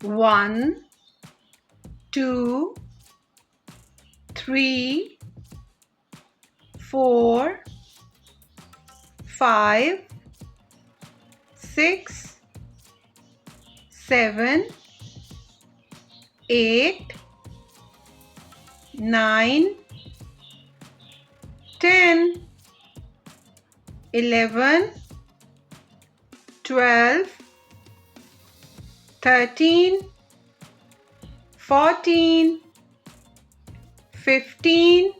1, 2, 3, 4, 5, 6, 7, 8, 9, 10, 11, 12, 13, 14, 15,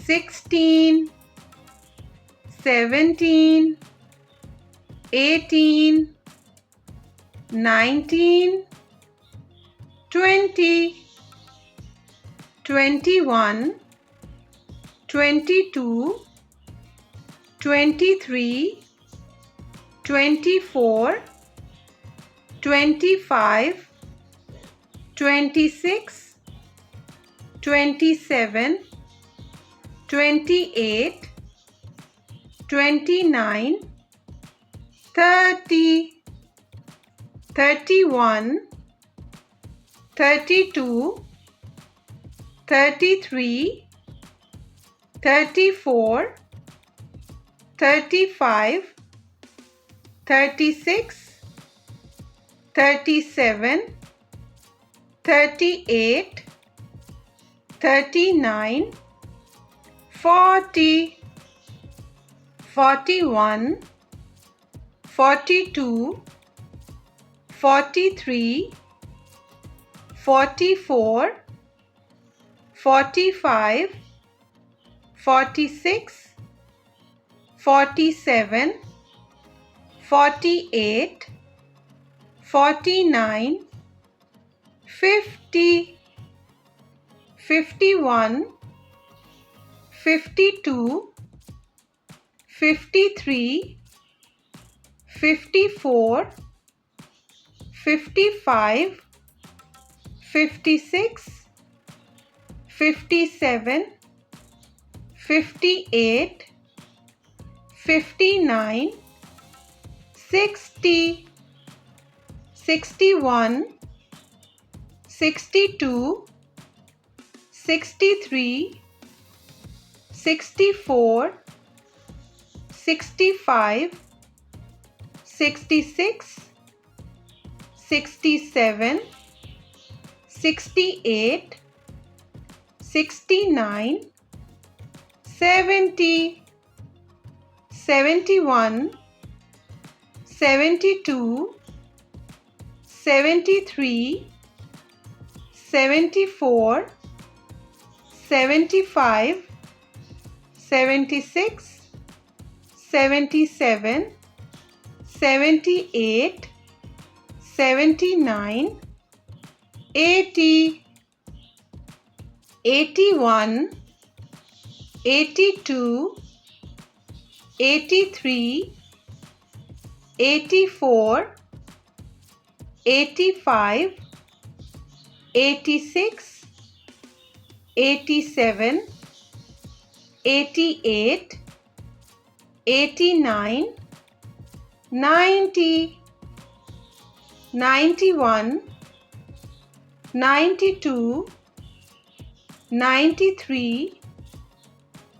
16, 17, 18, 19, 20, 21, 22, 23, 24, 25, 26, 27, 28, 29, 30, 31, 32, 33, 34, 35, 36, 37, 38, 39, 40, 41, 42, 43, 44, 45, 46, 47, 48, 49, 50, 51, 52, 53, 54, 55, 56, 57, 58, 59, 60, 61, 62, 63, 64, 65, 66, 67, 68, 69, 70, 71, 72, 73, 74, 75, 76, 77, 78, 79, 80, 81, 82, 83, 84, 85, 86, 87, 88, 89, 90, 91, 92, 93,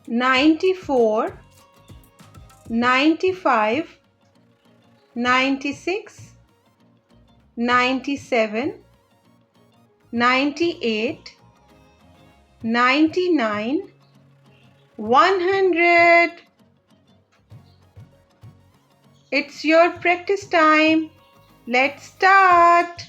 94, 95, 96, 97, 98, 99, 100. It's your practice time. Let's start.